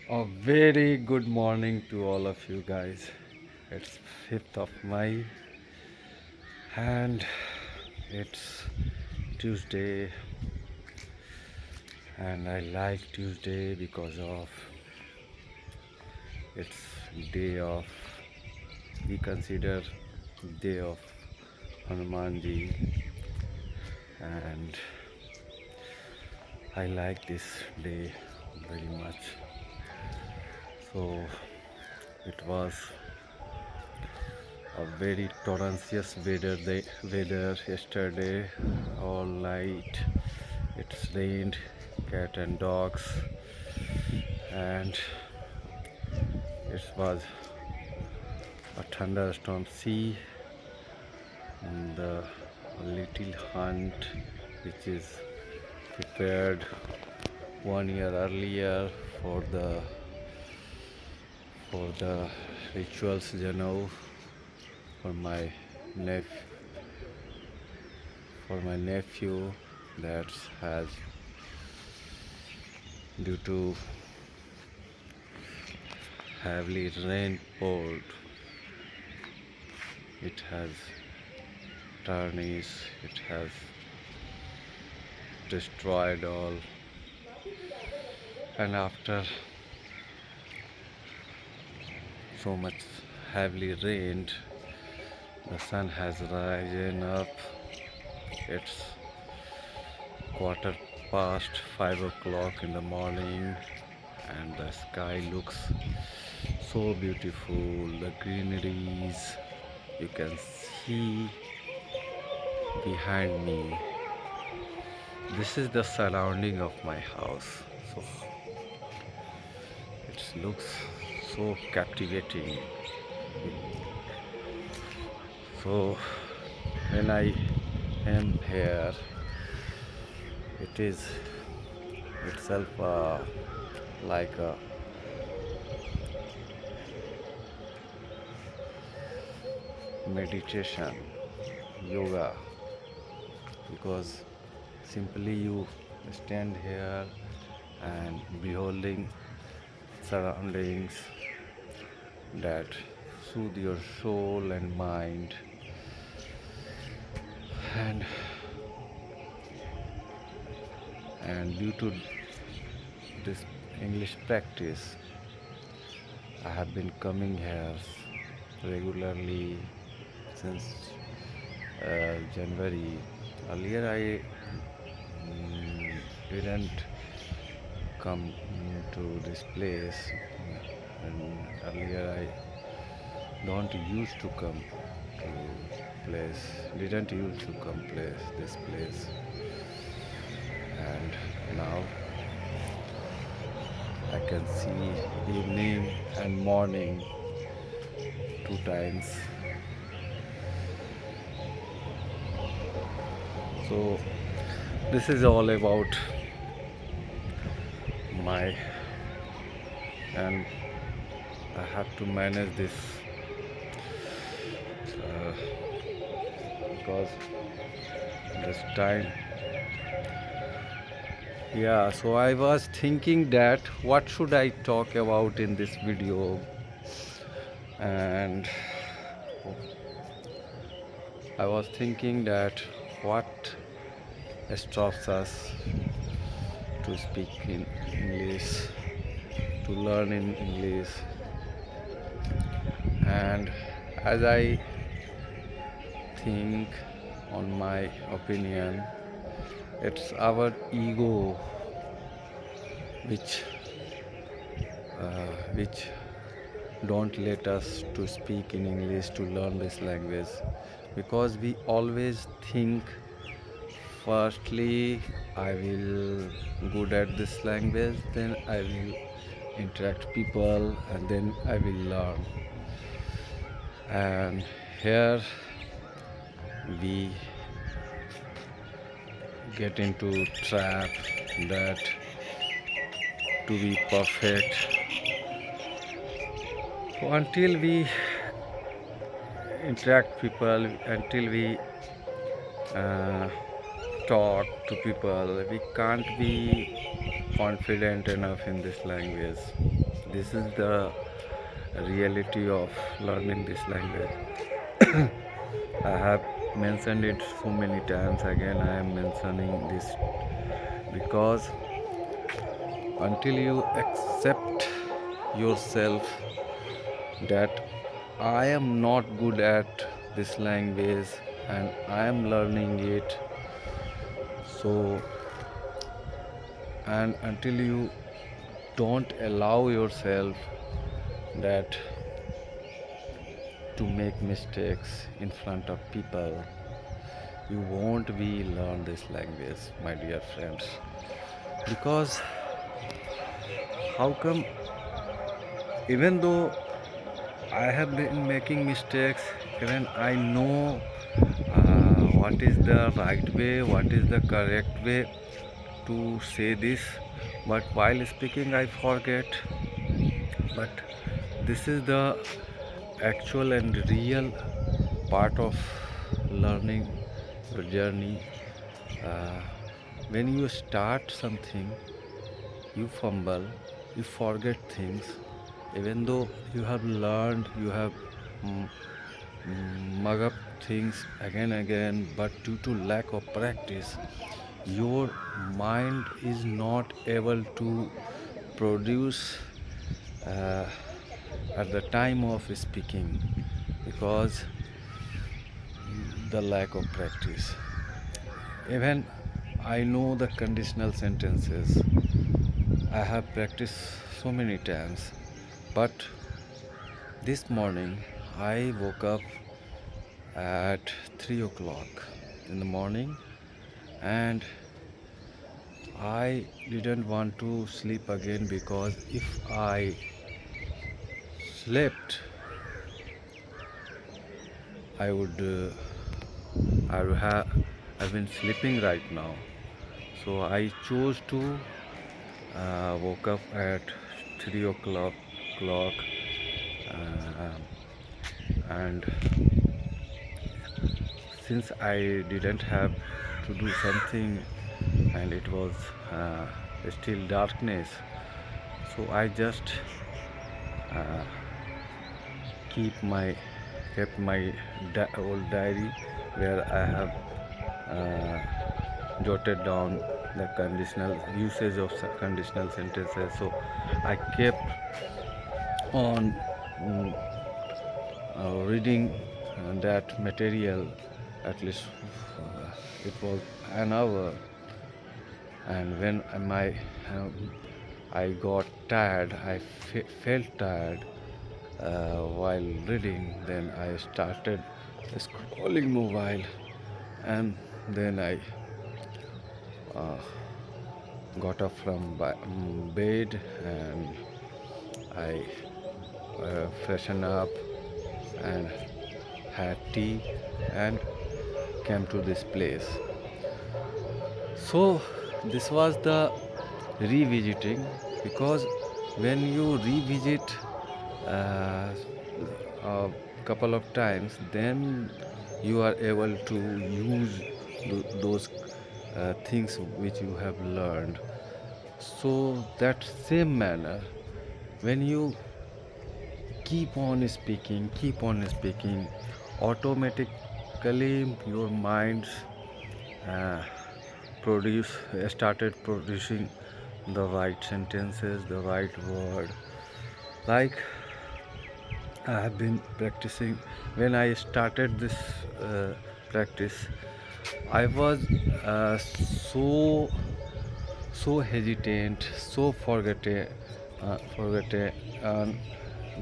A very good morning to all of you guys. It's 5th of May and it's Tuesday, and I like Tuesday because of it's day of, we consider day of Hanumanji, and I like this day very much. So it was a very torrentious weather yesterday all night. It's rained cat and dogs, and it was a thunderstorm sea. The little hunt which is prepared 1 year earlier for the rituals, for my nephew that has, due to heavily rain poured, it has tarnished, it has destroyed all. And after so much heavily rained, the sun has risen up. It's quarter past 5 o'clock in the morning, and the sky looks so beautiful. The greeneries you can see behind me. This is the surrounding of my house. So it looks so captivating. So when I am here, it is itself like a meditation, yoga, because simply you stand here and beholding surroundings that soothe your soul and mind, and due to this English practice, I have been coming here regularly since January. Earlier I didn't come to this place, and earlier I don't used to come to place, didn't used to come this place, and now I can see evening and morning two times. So this is all about my, and I have to manage this because this time. Yeah, so I was thinking that what should I talk about in this video, and I was thinking that what stops us to speak in English, to learn in English. And as I think, on my opinion, it's our ego which don't let us to speak in English, to learn this language, because we always think, firstly I will good at this language, then I will interact people, and then I will learn. And here we get into trap that to be perfect, so until we interact people, until we uh, talk to people, we can't be confident enough in this language. this is the reality of learning this language. I have mentioned it so many times. Again, I am mentioning this because until you accept yourself that I am not good at this language and I am learning it, so, and until you don't allow yourself that to make mistakes in front of people, you won't be learn this language, my dear friends. Because how come, even though I have been making mistakes, even I know what is the right way, what is the correct way to say this, but while speaking I forget. But this is the actual and real part of learning your journey. uh, when you start something, you fumble, you forget things, even though you have learned, you have mm, mug up things again and again, but due to lack of practice, your mind is not able to produce uh, at the time of speaking because the lack of practice. Even I know the conditional sentences. I have practiced so many times, but this morning I woke up at 3 o'clock in the morning and I didn't want to sleep again because if I slept, I would I've been sleeping right now. So I chose to woke up at 3 o'clock uh, and since I didn't have to do something and it was still darkness, so I just uh, kept my old diary where I have jotted down the conditional usage of conditional sentences. So I kept on reading that material at least it was an hour, and when I got tired, I felt tired while reading, then I started scrolling mobile, and then I uh, got up from bed and I freshened up and had tea and came to this place. So this was the revisiting, because when you revisit uh, a couple of times, then you are able to use those things which you have learned. So that same manner, when you keep on speaking, automatically your mind uh, produce started producing the right sentences, the right word. Like I have been practicing. When I started this practice, I was so hesitant, so forgetting,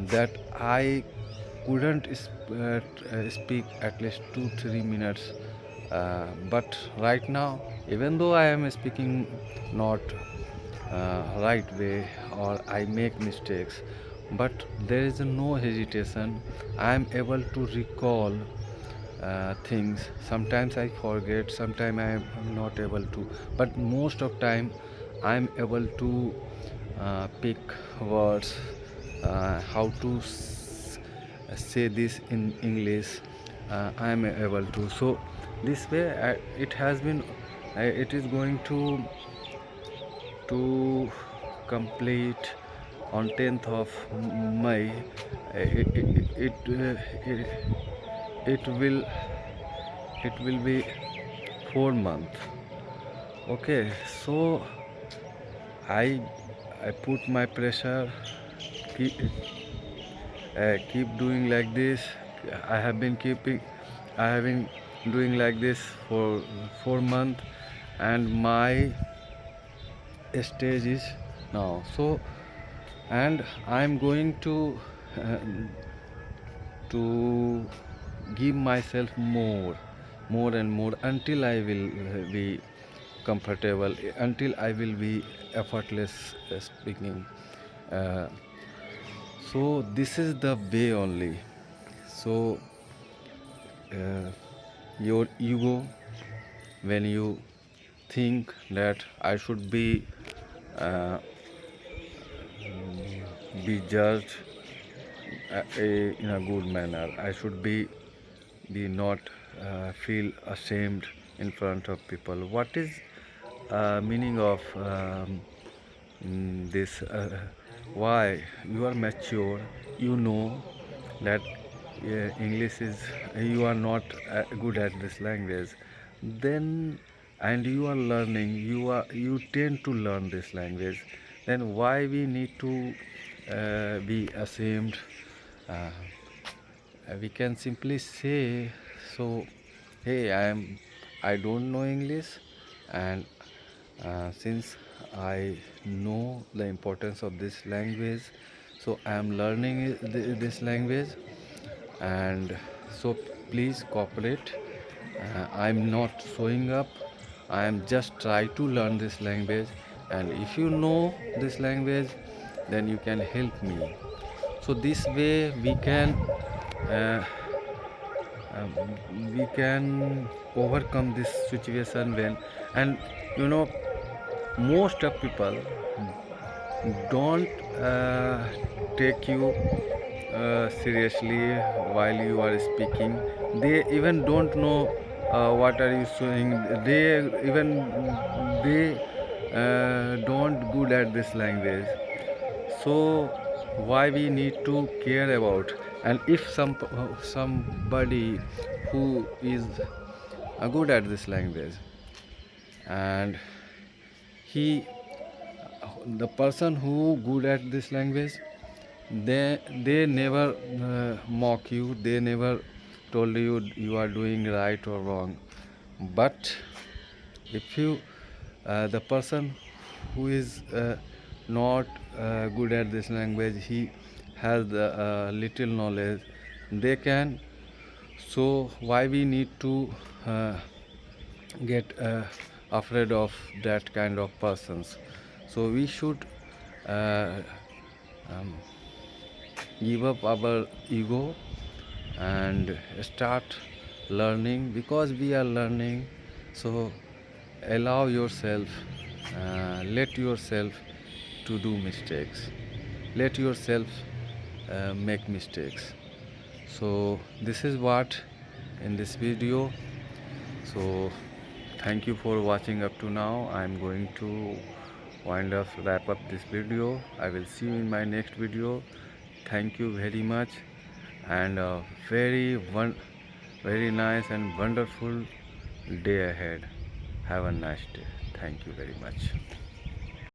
that I couldn't speak at least 2-3 minutes. But right now, even though I am speaking not right way or I make mistakes, but there is no hesitation. I am able to recall things. Sometimes I forget, sometimes I am not able to, but most of time I am able to pick words, how to say this in English. I am able to. So this way, it has been. It is going to complete on 10th of May, it, it will be 4 months. Okay, so I put my pressure, keep, keep doing like this. I have been doing like this for 4 months, and my stage is now. So, and I'm going uh, to give myself more and more until I will be comfortable, until I will be effortless speaking. Uh, so this is the way only. So uh, your ego, when you think that I should uh, be judged in a good manner, I should be not feel ashamed in front of people. What is meaning of this? Why you are mature, you know that English is, you are not good at this language, then, and you are learning, you tend to learn this language, then why we need to be ashamed? uh, we can simply say, so hey, I don't know English, and since I know the importance of this language, so I am learning this language, and so please cooperate. I'm not showing up, I am just try to learn this language, and if you know this language, then you can help me. So this way uh, we can overcome this situation. When, and you know, most of people don't take you seriously while you are speaking. They even don't know what are you saying. They don't good at this language. So why we need to care about? And if somebody who is good at this language, and he the person who good at this language, they never mock you, they never told you you are doing right or wrong. But if you the person who is not good at this language, he has the little knowledge, they can. So why we need to uh, get afraid of that kind of persons? So we should uh, um, give up our ego and start learning, because we are learning. So allow yourself, let yourself to do mistakes, let yourself make mistakes. So this is what in this video. So thank you for watching up to now. I'm going to wrap up this video. I will see you in my next video. Thank you very much, and very nice and wonderful day ahead. Have a nice day. Thank you very much.